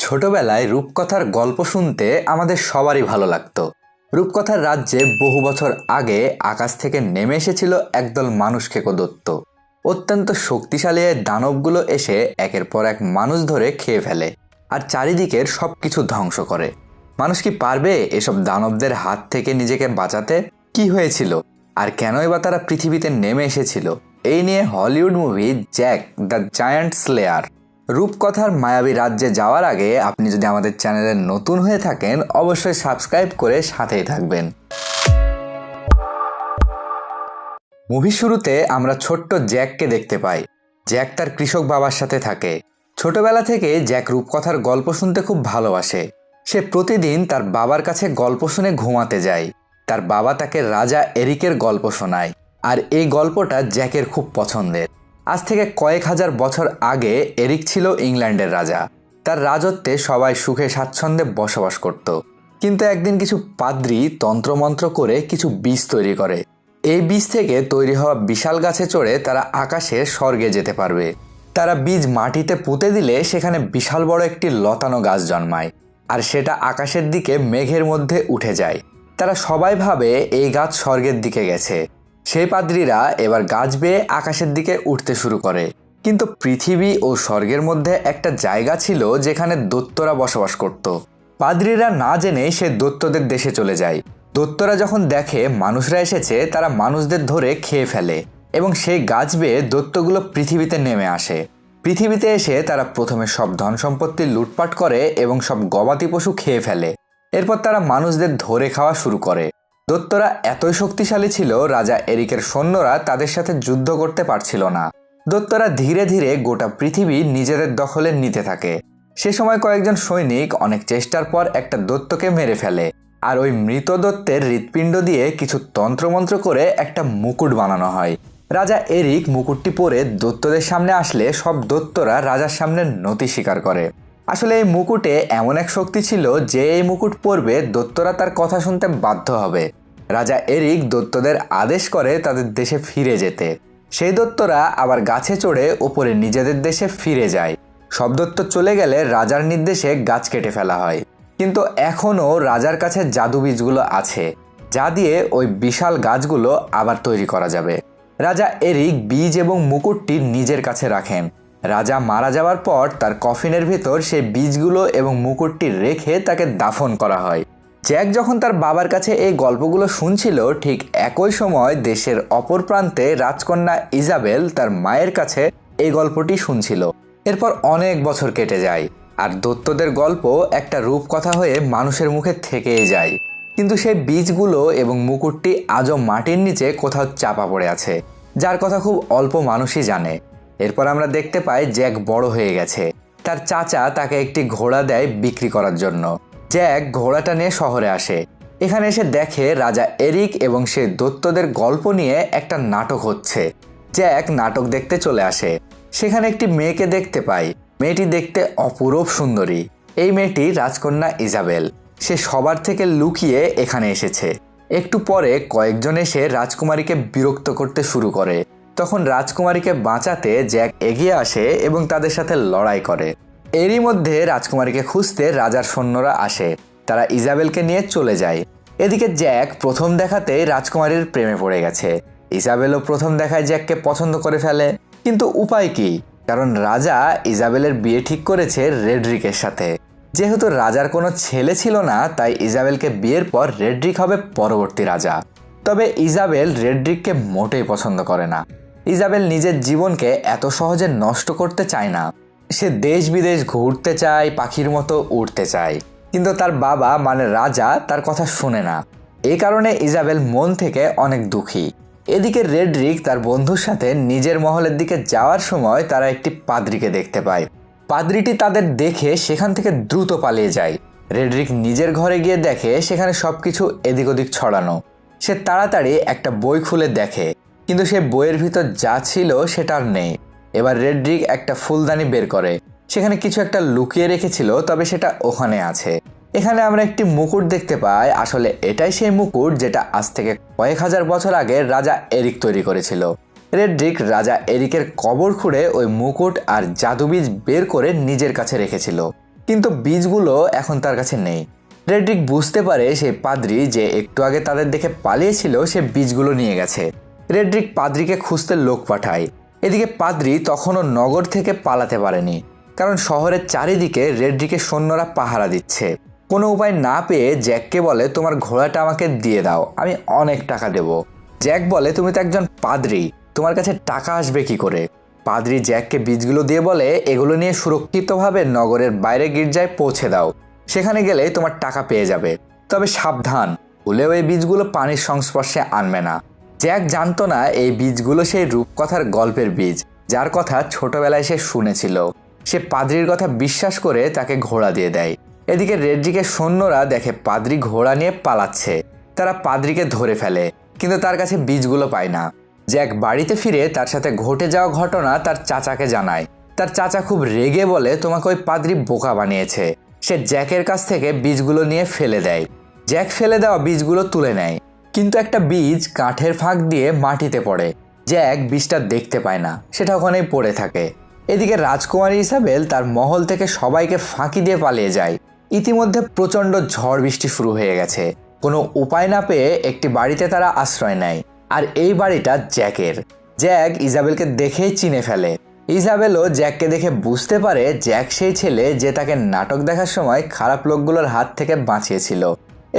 ছোটবেলায় রূপকথার গল্প শুনতে আমাদের সবারই ভালো লাগতো। রূপকথার রাজ্যে বহু বছর আগে আকাশ থেকে নেমে এসেছিল একদল মানুষখেকো দৈত্য। অত্যন্ত শক্তিশালী এই দানবগুলো এসে একের পর এক মানুষ ধরে খেয়ে ফেলে আর চারিদিকের সবকিছু ধ্বংস করে। মানুষ কি পারবে এসব দানবদের হাত থেকে নিজেকে বাঁচাতে? কি হয়েছিল আর কেনই বা তারা পৃথিবীতে নেমে এসেছিল, এই নিয়ে Hollywood movie Jack the giant Slayer. রূপকথার মায়াবী রাজ্যে যাওয়ার আগে আপনি যদি আমাদের চ্যানেলে নতুন হয়ে থাকেন অবশ্যই সাবস্ক্রাইব করে সাথেই থাকবেন। মুভি শুরুতে আমরা ছোট্ট জ্যাককে দেখতে পাই। জ্যাক তার কৃষক বাবার সাথে থাকে। ছোটবেলা থেকে জ্যাক রূপকথার গল্প শুনতে খুব ভালোবাসে। সে প্রতিদিন তার বাবার কাছে গল্প শুনে ঘুমাতে যায়। তার বাবা তাকে রাজা এরিকের গল্প শোনায় আর এই গল্পটা জ্যাকের খুব পছন্দের। আজ থেকে কয়েক হাজার বছর আগে এরিক ছিল ইংল্যান্ডের রাজা। তার রাজত্বে সবাই সুখে স্বাচ্ছন্দ্যে বসবাস করত। কিন্তু একদিন কিছু পাদ্রী তন্ত্রমন্ত্র করে কিছু বীজ তৈরি করে। এই বীজ থেকে তৈরি হওয়া বিশাল গাছে চড়ে তারা আকাশে স্বর্গে যেতে পারবে। তারা বীজ মাটিতে পুঁতে দিলে সেখানে বিশাল বড় একটি লতানো গাছ জন্মায় আর সেটা আকাশের দিকে মেঘের মধ্যে উঠে যায়। তারা সবাই ভাবে এই গাছ স্বর্গের দিকে গেছে। সেই পাদ্রীরা এবার গাছ বেয়ে আকাশের দিকে উঠতে শুরু করে। কিন্তু পৃথিবী ও স্বর্গের মধ্যে একটা জায়গা ছিল যেখানে দৈত্যরা বসবাস করত। পাদ্রীরা না জেনেই সে দৈত্যদের দেশে চলে যায়। দৈত্যরা যখন দেখে মানুষরা এসেছে তারা মানুষদের ধরে খেয়ে ফেলে এবং সেই গাছ বেয়ে দৈত্যগুলো পৃথিবীতে নেমে আসে। পৃথিবীতে এসে তারা প্রথমে সব ধন সম্পত্তি লুটপাট করে এবং সব গবাদি পশু খেয়ে ফেলে। এরপর তারা মানুষদের ধরে খাওয়া শুরু করে। দৈত্যরা এতই শক্তিশালী ছিল রাজা এরিকের সৈন্যরা তাদের সাথে যুদ্ধ করতে পারছিল না। দৈত্যরা ধীরে ধীরে গোটা পৃথিবী নিজেদের দখলে নিতে থাকে। সে সময় কয়েকজন সৈনিক অনেক চেষ্টার পর একটা দৈত্যকে মেরে ফেলে আর ওই মৃত দৈত্যের হৃৎপিণ্ড দিয়ে কিছু তন্ত্রমন্ত্র করে একটা মুকুট বানানো হয়। রাজা এরিক মুকুটটি পরে দৈত্যদের সামনে আসলে সব দৈত্যরা রাজার সামনে নতি স্বীকার করে। আসলে এই মুকুটে এমন এক শক্তি ছিল যে এই মুকুট পরবে দৈত্যরা তার কথা শুনতে বাধ্য হবে। রাজা এরিক দৈত্যদের আদেশ করে তাদের দেশে ফিরে যেতে। সেই দৈত্যরা আবার গাছে চড়ে উপরে নিজেদের দেশে ফিরে যায়। সব দৈত্য চলে গেলে রাজার নির্দেশে গাছ কেটে ফেলা হয়। কিন্তু এখনও রাজার কাছে জাদু বীজগুলো আছে যা দিয়ে ওই বিশাল গাছগুলো আবার তৈরি করা যাবে। রাজা এরিক বীজ এবং মুকুটটি নিজের কাছে রাখেন। রাজা মারা যাওয়ার পর তার কফিনের ভেতর সেই বীজগুলো এবং মুকুটটি রেখে তাকে দাফন করা হয়। জ্যাক যখন তার বাবার কাছে এই গল্পগুলো শুনছিল ঠিক একই সময় দেশের অপর প্রান্তে রাজকন্যা ইজাবেল তার মায়ের কাছে এই গল্পটি শুনছিল। এরপর অনেক বছর কেটে যায় আর দৈত্যদের গল্প একটা রূপকথা হয়ে মানুষের মুখে থেকেই যায়। কিন্তু সেই বীজগুলো এবং মুকুটটি আজও মাটির নিচে কোথাও চাপা পড়ে আছে, যার কথা খুব অল্প মানুষই জানে। এরপর আমরা দেখতে পাই জ্যাক বড় হয়ে গেছে। তার চাচা তাকে একটি ঘোড়া দেয় বিক্রি করার জন্য। জ্যাক ঘোড়াটা নিয়ে শহরে আসে। এখানে এসে দেখে রাজা এরিক এবং সে দৈত্যদের গল্প নিয়ে একটা নাটক হচ্ছে। জ্যাক নাটক দেখতে চলে আসে। সেখানে একটি মেয়েকে দেখতে পাই। মেয়েটি দেখতে অপূরব সুন্দরী। এই মেয়েটি রাজকন্যা ইজাবেল। সে সবার থেকে লুকিয়ে এখানে এসেছে। একটু পরে কয়েকজন এসে রাজকুমারীকে বিরক্ত করতে শুরু করে। তখন রাজকুমারীকে বাঁচাতে জ্যাক এগিয়ে আসে এবং তাদের সাথে লড়াই করে। এরই মধ্যে রাজকুমারীকে খুঁজতে রাজার সৈন্যরা আসে। তারা ইজাবেলকে নিয়ে চলে যায়। এদিকে জ্যাক প্রথম দেখাতেই রাজকুমারীর প্রেমে পড়ে গেছে। ইজাবেলও প্রথম দেখায় জ্যাককে পছন্দ করে ফেলে। কিন্তু উপায় কি? কারণ রাজা ইজাবেলের বিয়ে ঠিক করেছে রেডরিকের সাথে। যেহেতু রাজার কোনো ছেলে ছিল না তাই ইজাবেলকে বিয়ের পর রেডরিক হবে পরবর্তী রাজা। তবে ইজাবেল রেডরিককে মোটেই পছন্দ করে না। ইজাবেল নিজের জীবনকে এত সহজে নষ্ট করতে চায় না। সে দেশ বিদেশ ঘুরতে চায়, পাখির মতো উড়তে চায়। কিন্তু তার বাবা মানে রাজা তার কথা শুনে না। এই কারণে ইজাবেল মন থেকে অনেক দুঃখী। এদিকে রেডরিক তার বন্ধুর সাথে নিজের মহলের দিকে যাওয়ার সময় তারা একটি পাদ্রীকে দেখতে পায়। পাদ্রীটি তাদের দেখে সেখান থেকে দ্রুত পালিয়ে যায়। রেডরিক নিজের ঘরে গিয়ে দেখে সেখানে সবকিছু এদিক ওদিক ছড়ানো। সে তাড়াতাড়ি একটা বই খুলে দেখে, কিন্তু সে বইয়ের ভিতর যা ছিল সেটা আর নেই। এবার রেডরিক একটা ফুলদানি বের করে। সেখানে কিছু একটা লুকিয়ে রেখেছিল, তবে সেটা ওখানে আছে। এখানে আমরা একটি মুকুট দেখতে পাই। আসলে এটাই সেই মুকুট যেটা আজ থেকে কয়েক হাজার বছর আগে রাজা এরিক তৈরি করেছিল। রেডরিক রাজা এরিকের কবর খুঁড়ে ওই মুকুট আর জাদুবীজ বের করে নিজের কাছে রেখেছিল। কিন্তু বীজগুলো এখন তার কাছে নেই। রেড্রিক বুঝতে পারে সেই পাদ্রী যে একটু আগে তাদের দেখে পালিয়েছিল সে বীজগুলো নিয়ে গেছে। রেড্রিক পাদ্রীকে খুঁজতে লোক পাঠায়। এদিকে পাদ্রী তখনও নগর থেকে পালাতে পারেনি, কারণ শহরের চারিদিকে রেড্রিকের সৈন্যরা পাহারা দিচ্ছে। কোনো উপায় না পেয়ে জ্যাককে বলে, তোমার ঘোড়াটা আমাকে দিয়ে দাও, আমি অনেক টাকা দেব। জ্যাক বলে, তুমি তো একজন পাদ্রী, তোমার কাছে টাকা আসবে কি করে? পাদ্রী জ্যাককে বীজগুলো দিয়ে বলে, এগুলো নিয়ে সুরক্ষিতভাবে নগরের বাইরে গির্জায় পৌঁছে দাও, সেখানে গেলে তোমার টাকা পেয়ে যাবে। তবে সাবধান, ভুলেও এই বীজগুলো পানির সংস্পর্শে আনবে না। জ্যাক জানতো না এই বীজগুলো সেই রূপকথার গল্পের বীজ, যার কথা ছোটবেলায় সে শুনেছিল। সে পাদ্রীর কথা বিশ্বাস করে তাকে ঘোড়া দিয়ে দেয়। এদিকে রেড্রিকের সৈন্যরা দেখে পাদ্রী ঘোড়া নিয়ে পালাচ্ছে। তারা পাদ্রীকে ধরে ফেলে, কিন্তু তার কাছে বীজগুলো পায় না। জ্যাক বাড়িতে ফিরে তার সাথে ঘটে যাওয়া ঘটনা তার চাচাকে জানায়। তার চাচা খুব রেগে বলে, তোমাকে ওই পাদ্রী বোকা বানিয়েছে। সে জ্যাকের কাছ থেকে বীজগুলো নিয়ে ফেলে দেয়। জ্যাক ফেলে দেওয়া বীজগুলো তুলে নেয়, কিন্তু একটা বীজ কাঠের ফাঁক দিয়ে মাটিতে পড়ে। জ্যাক বীজটা দেখতে পায় না, সেটা ওখানেই পড়ে থাকে। এদিকে রাজকুমারী ইসাবেল তার মহল থেকে সবাইকে ফাঁকি দিয়ে পালিয়ে যায়। ইতিমধ্যে প্রচণ্ড ঝড় বৃষ্টি শুরু হয়ে গেছে। কোনো উপায় না পেয়ে একটি বাড়িতে তারা আশ্রয় নেয়, আর এই বাড়িটা জ্যাকের। জ্যাক ইসাবেলকে দেখেই চিনে ফেলে। ইসাবেলও জ্যাককে দেখে বুঝতে পারে জ্যাক সেই ছেলে যে তাকে নাটক দেখার সময় খারাপ লোকগুলোর হাত থেকে বাঁচিয়েছিল।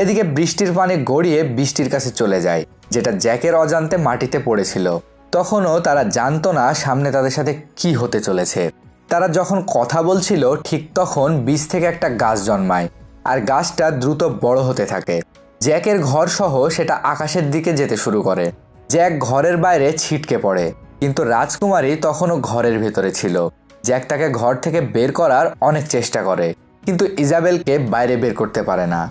এদিকে বৃষ্টির পানি গড়িয়ে বৃষ্টির কাছে চলে যায়, যেটা জ্যাকের অজান্তে মাটিতে পড়েছিল। তখনও তারা জানতো না সামনে তাদের সাথে কি হতে চলেছে। তারা যখন কথা বলছিল ঠিক তখন বীজ থেকে একটা গাছ জন্মায়, আর গাছটা দ্রুত বড় হতে থাকে। জ্যাকের ঘর সহ সেটা আকাশের দিকে যেতে শুরু করে। জ্যাক ঘরের বাইরে ছিটকে পড়ে, কিন্তু রাজকুমারী তখনও ঘরের ভেতরে ছিল। জ্যাক তাকে ঘর থেকে বের করার অনেক চেষ্টা করে, কিন্তু ইজাবেলকে বাইরে বের করতে পারে না।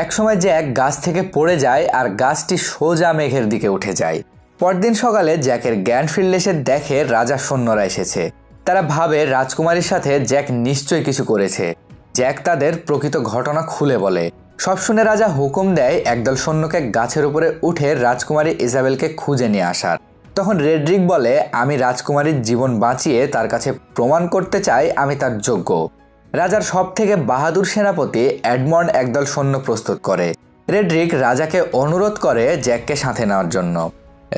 একসময় জ্যাক গাছ থেকে পড়ে যায়, আর গাছটি সোজা মেঘের দিকে উঠে যায়। পরদিন সকালে জ্যাকের জ্ঞান ফিরলে সে দেখে রাজার সৈন্যরা এসেছে। তারা ভাবে রাজকুমারীর সাথে জ্যাক নিশ্চয়ই কিছু করেছে। জ্যাক তাদের প্রকৃত ঘটনা খুলে বলে। সব শুনে রাজা হুকুম দেয় একদল সৈন্যকে গাছের উপরে উঠে রাজকুমারী ইজাবেলকে খুঁজে নিয়ে আসার। তখন রেড্রিক বলে, আমি রাজকুমারীর জীবন বাঁচিয়ে তার কাছে প্রমাণ করতে চাই আমি তার যোগ্য। রাজার সব থেকে বাহাদুর সেনাপতি এডমন্ড একদল সৈন্য প্রস্তুত করে। রেড্রিক রাজাকে অনুরোধ করে জ্যাককে সাথে নেওয়ার জন্য।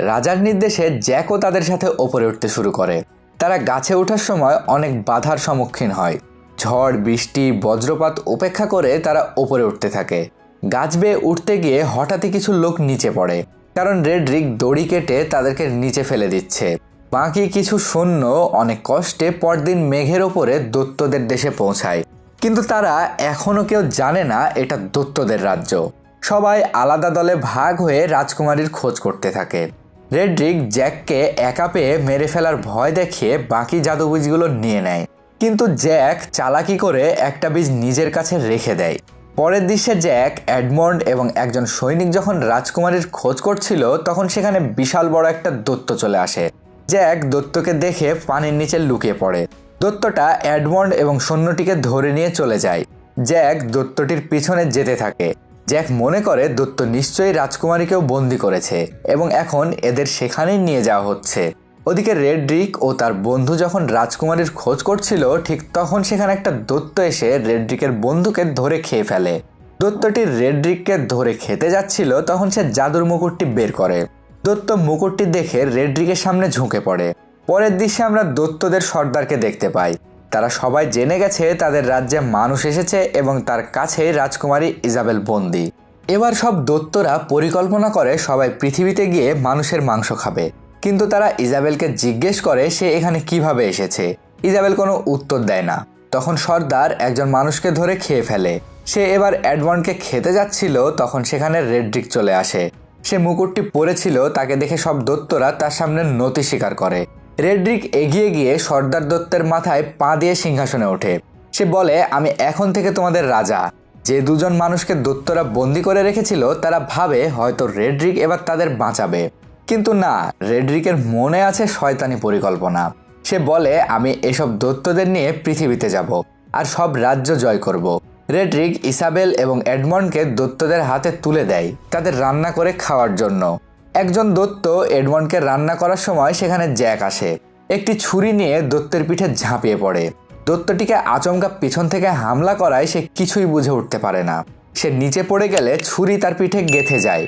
রাজার নির্দেশে জ্যাকও তাদের সাথে ওপরে উঠতে শুরু করে। তারা গাছে ওঠার সময় অনেক বাধার সম্মুখীন হয়। ঝড়, বৃষ্টি, বজ্রপাত উপেক্ষা করে তারা ওপরে উঠতে থাকে। গাছ বেয়ে উঠতে গিয়ে হঠাৎই কিছু লোক নিচে পড়ে, কারণ রেড্রিক দড়ি কেটে তাদেরকে নিচে ফেলে দিচ্ছে। বাকি কিছু সৈন্য অনেক কষ্টে পরদিন মেঘের ওপরে দৈত্যদের দেশে পৌঁছায়, কিন্তু তারা এখনও কেউ জানে না এটা দৈত্যদের রাজ্য। সবাই আলাদা দলে ভাগ হয়ে রাজকুমারীর খোঁজ করতে থাকে। রেড্রিক জ্যাককে একা পেয়ে মেরে ফেলার ভয় দেখিয়ে বাকি জাদু বীজগুলো নিয়ে নেয়, কিন্তু জ্যাক চালাকি করে একটা বীজ নিজের কাছে রেখে দেয়। পরের দৃশ্যে জ্যাক, এডমন্ড এবং একজন সৈনিক যখন রাজকুমারীর খোঁজ করছিল তখন সেখানে বিশাল বড় একটা দৈত্য চলে আসে। জ্যাক দৈত্যকে দেখে পানির নিচে লুকিয়ে পড়ে। দৈত্যটা এডমন্ড এবং সৈন্যটিকে ধরে নিয়ে চলে যায়। জ্যাক দৈত্যটির পিছনে যেতে থাকে। জ্যাক মনে করে দৈত্য নিশ্চয়ই রাজকুমারীকেও বন্দি করেছে এবং এখন এদের সেখানেই নিয়ে যাওয়া হচ্ছে। ওদিকে রেড্রিক ও তার বন্ধু যখন রাজকুমারীর খোঁজ করছিল ঠিক তখন সেখানে একটা দৈত্য এসে রেড্রিকের বন্ধুকে ধরে খেয়ে ফেলে। দৈত্যটি রেড্রিককে ধরে খেতে যাচ্ছিল তখন সে জাদুর মুকুটটি বের করে। দৈত্য মুকুটটি দেখে রেড্রিকের সামনে ঝুঁকে পড়ে। পরের দৃশ্যে আমরা দৈত্যদের সর্দারকে দেখতে পাই। তারা সবাই জেনে গেছে তাদের রাজ্যে মানুষ এসেছে এবং তার কাছে রাজকুমারী ইজাবেল বন্দি। এবার সব দৈত্যরা পরিকল্পনা করে সবাই পৃথিবীতে গিয়ে মানুষের মাংস খাবে, কিন্তু তারা ইজাবেলকে জিজ্ঞেস করে সে এখানে কিভাবে এসেছে। ইজাবেল কোনো উত্তর দেয় না। তখন সর্দার একজন মানুষকে ধরে খেয়ে ফেলে। সে এবার এডমন্ডকে খেতে যাচ্ছিল তখন সেখানে রেড্রিক চলে আসে। সে মুকুটটি পরেছিল, তাকে দেখে সব দৈত্যরা তার সামনে নতি স্বীকার করে। রেড্রিক এগিয়ে গিয়ে সর্দার দৈত্যের মাথায় পা দিয়ে সিংহাসনে ওঠে। সে বলে, আমি এখন থেকে তোমাদের রাজা। যে দুজন মানুষকে দৈত্যরা বন্দি করে রেখেছিল তারা ভাবে হয়তো রেড্রিক এবার তাদের বাঁচাবে, কিন্তু না, রেড্রিকের মনে আছে শয়তানি পরিকল্পনা। সে বলে, আমি এসব দৈত্যদের নিয়ে পৃথিবীতে যাব আর সব রাজ্য জয় করব। রেড্রিক ইসাবেল এবং এডমন্ডকে দৈত্যদের হাতে তুলে দেয় তাদের রান্না করে খাওয়ার জন্য। একজন দৈত্য এডমন্ডকে রান্না করার সময় সেখানে জ্যাক আসে। একটি ছুরি নিয়ে দৈত্যের পিঠে ঝাঁপিয়ে পড়ে। দৈত্যটিকে আচমকা পিছন থেকে হামলা করায় সে কিছুই বুঝে উঠতে পারে না। সে নিচে পড়ে গেলে ছুরি তার পিঠে গেঁথে যায়।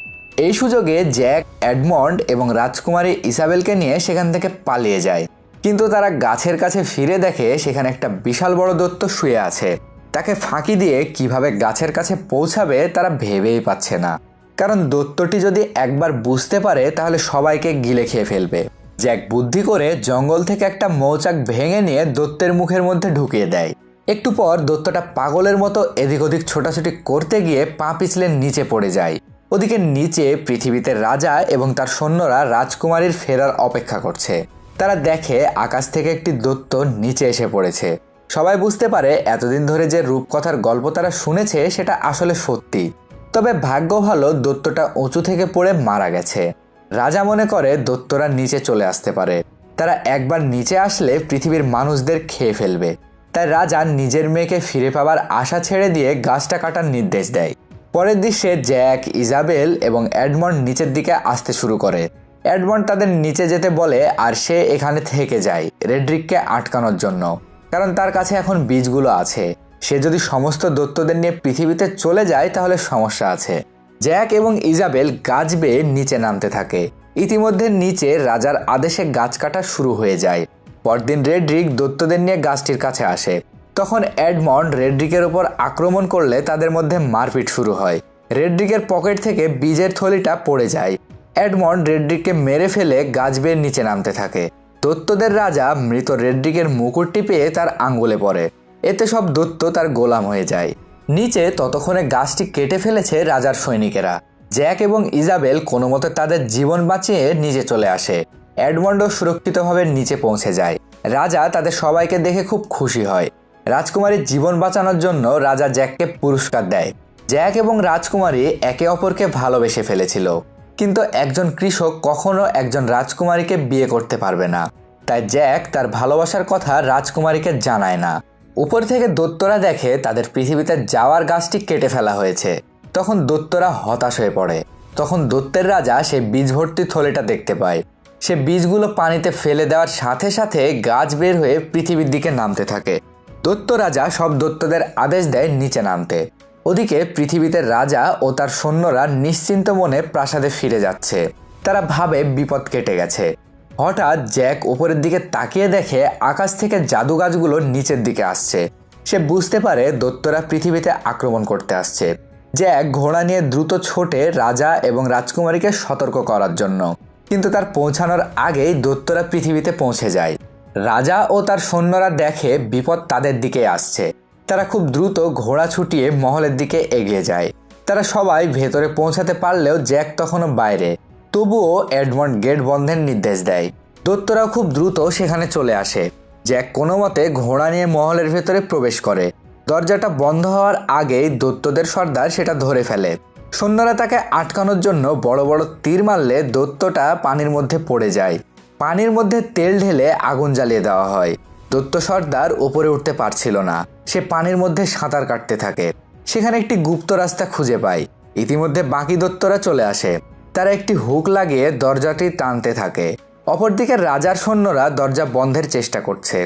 এই সুযোগে জ্যাক, এডমন্ড এবং রাজকুমারী ইসাবেলকে নিয়ে সেখান থেকে পালিয়ে যায়। কিন্তু তারা গাছের কাছে ফিরে দেখে সেখানে একটা বিশাল বড় দৈত্য শুয়ে আছে। তাকে ফাঁকি দিয়ে কিভাবে গাছের কাছে পৌঁছাবে তারা ভেবেই পাচ্ছে না, কারণ দৈত্যটি যদি একবার বুঝতে পারে তাহলে সবাইকে গিলে খেয়ে ফেলবে। জ্যাক বুদ্ধি করে জঙ্গল থেকে একটা মৌচাক ভেঙে নিয়ে দৈত্যের মুখের মধ্যে ঢুকিয়ে দেয়। একটু পর দৈত্যটা পাগলের মতো এদিক ওদিক ছোটাছুটি করতে গিয়ে পা পিছলে নিচে পড়ে যায়। ওদিকে নিচে পৃথিবীতে রাজা এবং তার সৈন্যরা রাজকুমারীর ফেরার অপেক্ষা করছে। তারা দেখে আকাশ থেকে একটি দৈত্য নিচে এসে পড়েছে। সবাই বুঝতে পারে এতদিন ধরে যে রূপকথার গল্প তারা শুনেছে সেটা আসলে সত্যি। তবে ভাগ্য ভালো দৈত্যটা উঁচু থেকে পড়ে মারা গেছে। রাজা মনে করে দৈত্যরা নিচে চলে আসতে পারে, তারা একবার নিচে আসলে পৃথিবীর মানুষদের খেয়ে ফেলবে। তাই রাজা নিজের মেয়েকে ফিরে পাওয়ার আশা ছেড়ে দিয়ে গাছটা কাটার নির্দেশ দেয়। পরের দৃশ্যে জ্যাক, ইজাবেল এবং এডমন্ড নিচের দিকে আসতে শুরু করে। এডমন্ড তাদের নিচে যেতে বলে আর সে এখানে থেকে যায় রেড্রিককে আটকানোর জন্য, কারণ তার কাছে এখন বীজগুলো আছে। সে যদি সমস্ত দৈত্যদের নিয়ে পৃথিবীতে চলে যায় তাহলে সমস্যা আছে। জ্যাক এবং ইজাবেল গাছ বেয়ে নিচে নামতে থাকে। ইতিমধ্যে নিচে রাজার আদেশে গাছ কাটা শুরু হয়ে যায়। পরদিন রেড্রিক দৈত্যদের নিয়ে গাছটির কাছে আসে। তখন এডমন্ড রেড্রিকের উপর আক্রমণ করলে তাদের মধ্যে মারপিট শুরু হয়। রেড্রিকের পকেট থেকে বীজের থলিটা পড়ে যায়। এডমন্ড রেড্রিককে মেরে ফেলে গাছ বেয়ে নিচে নামতে থাকে। দৈত্যদের রাজা মৃত রেড্রিকের মুকুটটি পেয়ে তার আঙ্গুলে পড়ে। এতে সব দৈত্য তার গোলাম হয়ে যায়। নিচে ততক্ষণে গাছটি কেটে ফেলেছে রাজার সৈনিকেরা। জ্যাক এবং ইজাবেল কোনো মতে তাদের জীবন বাঁচিয়ে নিচে চলে আসে। এডমন্ডও সুরক্ষিতভাবে নিচে পৌঁছে যায়। রাজা তাদের সবাইকে দেখে খুব খুশি হয়। রাজকুমারীর জীবন বাঁচানোর জন্য রাজা জ্যাককে পুরস্কার দেয়। জ্যাক এবং রাজকুমারী একে অপরকে ভালোবেসে ফেলেছিল, কিন্তু একজন কৃষক কখনো একজন রাজকুমারীকে বিয়ে করতে পারবে না। তাই জ্যাক তার ভালোবাসার কথা রাজকুমারীকে জানায় না। উপর থেকে দৈত্যরা দেখে তাদের পৃথিবীতে যাওয়ার গাছটি কেটে ফেলা হয়েছে। তখন দৈত্যরা হতাশ হয়ে পড়ে। তখন দৈত্যের রাজা সে বীজ ভর্তি থলেটা দেখতে পায়। সে বীজগুলো পানিতে ফেলে দেওয়ার সাথে সাথে গাছ বের হয়ে পৃথিবীর দিকে নামতে থাকে। দৈত্য রাজা সব দৈত্যদের আদেশ দেয় নিচে নামতে। ওদিকে পৃথিবীতে রাজা ও তার সৈন্যরা নিশ্চিন্ত মনে প্রাসাদে ফিরে যাচ্ছে। তারা ভাবে বিপদ কেটে গেছে। হঠাৎ জ্যাক উপরের দিকে তাকিয়ে দেখে আকাশ থেকে জাদু গাছগুলো নিচের দিকে আসছে। সে বুঝতে পারে দৈত্যরা পৃথিবীতে আক্রমণ করতে আসছে। জ্যাক ঘোড়া নিয়ে দ্রুত ছোটে রাজা এবং রাজকুমারীকে সতর্ক করার জন্য, কিন্তু তার পৌঁছানোর আগেই দৈত্যরা পৃথিবীতে পৌঁছে যায়। রাজা ও তার সৈন্যরা দেখে বিপদ তাদের দিকে আসছে। তারা খুব দ্রুত ঘোড়া ছুটিয়ে মহলের দিকে এগিয়ে যায়। তারা সবাই ভেতরে পৌঁছাতে পারলেও জ্যাক তখনও বাইরে। তবুও এডমন্ড গেট বন্ধের নির্দেশ দেয়। দৈত্যরাও খুব দ্রুত সেখানে চলে আসে। জ্যাক কোনো মতে ঘোড়া নিয়ে মহলের ভেতরে প্রবেশ করে। দরজাটা বন্ধ হওয়ার আগেই দৈত্যদের সর্দার সেটা ধরে ফেলে। সৈন্যরা তাকে আটকানোর জন্য বড় বড় তীর মারলে দৈত্যটা পানির মধ্যে পড়ে যায়। পানির মধ্যে তেল ঢেলে আগুন জ্বালিয়ে দেওয়া হয়। দৈত্য সর্দার উপরে উঠতে পারছিল না। সে পানির মধ্যে সাঁতার কাটতে থাকে। সেখানে একটি গুপ্ত রাস্তা খুঁজে পায়। ইতিমধ্যে বাকি দৈত্যরা চলে আসে। তারা একটি হুক লাগিয়ে দরজাটি টানতে থাকে। অপরদিকে রাজার সৈন্যরা দরজা বন্ধের চেষ্টা করছে।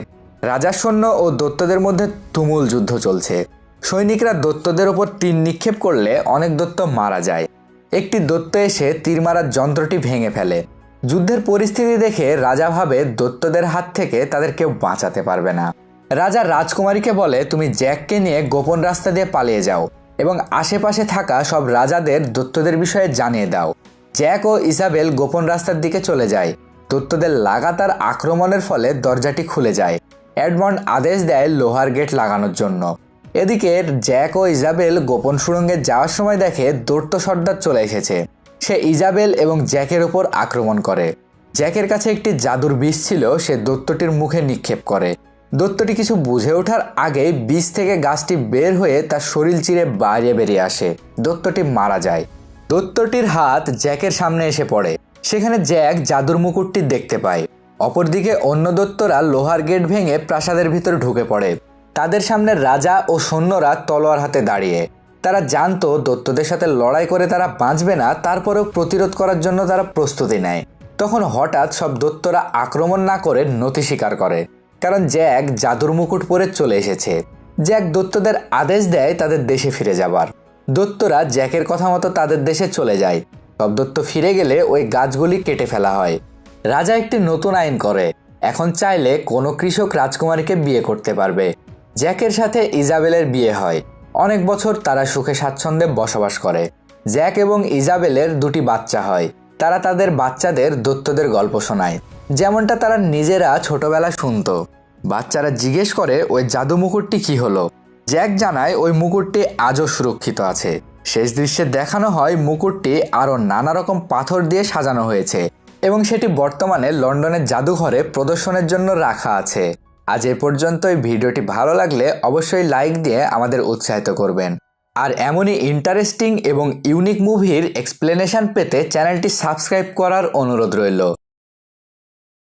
রাজার সৈন্য ও দৈত্যদের মধ্যে তুমুল যুদ্ধ চলছে। সৈনিকরা দৈত্যদের ওপর তীর নিক্ষেপ করলে অনেক দৈত্য মারা যায়। একটি দৈত্য এসে তীর মারার যন্ত্রটি ভেঙে ফেলে। যুদ্ধের পরিস্থিতি দেখে রাজা ভাবে দৈত্যদের হাত থেকে তাদের কেউ বাঁচাতে পারবে না। রাজা রাজকুমারীকে বলে, তুমি জ্যাককে নিয়ে গোপন রাস্তা দিয়ে পালিয়ে যাও এবং আশেপাশে থাকা সব রাজাদের দৈত্যদের বিষয়ে জানিয়ে দাও। জ্যাক ও ইসাবেল গোপন রাস্তার দিকে চলে যায়। দৈত্যদের লাগাতার আক্রমণের ফলে দরজাটি খুলে যায়। এডমন্ড আদেশ দেয় লোহার গেট লাগানোর জন্য। এদিকে জ্যাক ও ইজাবেল গোপন সুড়ঙ্গে যাওয়ার সময় দেখে দৈত্য সর্দার চলে এসেছে। সে ইজাবেল এবং জ্যাকের ওপর আক্রমণ করে। জ্যাকের কাছে একটি জাদুর বিষ ছিল, সে দৈত্যটির মুখে নিক্ষেপ করে। দৈত্যটি কিছু বুঝে ওঠার আগেই বীজ থেকে গাছটি বের হয়ে তার শরীর চিরে বাইরে বেরিয়ে আসে। দৈত্যটি মারা যায়। দৈত্যটির হাত জ্যাকের সামনে এসে পড়ে। সেখানে জ্যাক জাদুর মুকুটটি দেখতে পায়। অপরদিকে অন্য দৈত্যরা লোহার গেট ভেঙে প্রাসাদের ভিতরে ঢুকে পড়ে। তাদের সামনে রাজা ও সৈন্যরা তলোয়ার হাতে দাঁড়িয়ে। তারা জানতো দৈত্যদের সাথে লড়াই করে তারা বাঁচবে না, তারপরেও প্রতিরোধ করার জন্য তারা প্রস্তুতি নেয়। তখন হঠাৎ সব দৈত্যরা আক্রমণ না করে নতি স্বীকার করে। কারণ জ্যাক জাদুর মুকুট পরে চলে এসেছে। জ্যাক দৈত্যদের আদেশ দেয় তাদের দেশে ফিরে যাবার। দৈত্যরা জ্যাকের কথা মতো তাদের দেশে চলে যায়। সব দৈত্য ফিরে গেলে ওই গাছগুলি কেটে ফেলা হয়। রাজা একটি নতুন আইন করে, এখন চাইলে কোনো কৃষক রাজকুমারীকে বিয়ে করতে পারবে। জ্যাকের সাথে ইজাবেলের বিয়ে হয়। অনেক বছর তারা সুখে স্বাচ্ছন্দ্যে বসবাস করে। জ্যাক এবং ইজাবেলের দুটি বাচ্চা হয়। তারা তাদের বাচ্চাদের দৈত্যদের গল্প শোনায়, যেমনটা তারা নিজেরা ছোটবেলায় শুনতো। বাচ্চারা জিজ্ঞেস করে ওই জাদু মুকুটটি কি হলো। জ্যাক জানায় ওই মুকুটটি আজও সুরক্ষিত আছে। শেষ দৃশ্যে দেখানো হয় মুকুটটি আরও নানা রকম পাথর দিয়ে সাজানো হয়েছে এবং সেটি বর্তমানে লন্ডনের জাদুঘরে প্রদর্শনের জন্য রাখা আছে। আজ এ পর্যন্তই। ভিডিওটি ভালো লাগলে অবশ্যই লাইক দিয়ে আমাদের উৎসাহিত করবেন। আর এমনই ইন্টারেস্টিং এবং ইউনিক মুভির এক্সপ্লেনেশন পেতে চ্যানেলটি সাবস্ক্রাইব করার অনুরোধ রইল।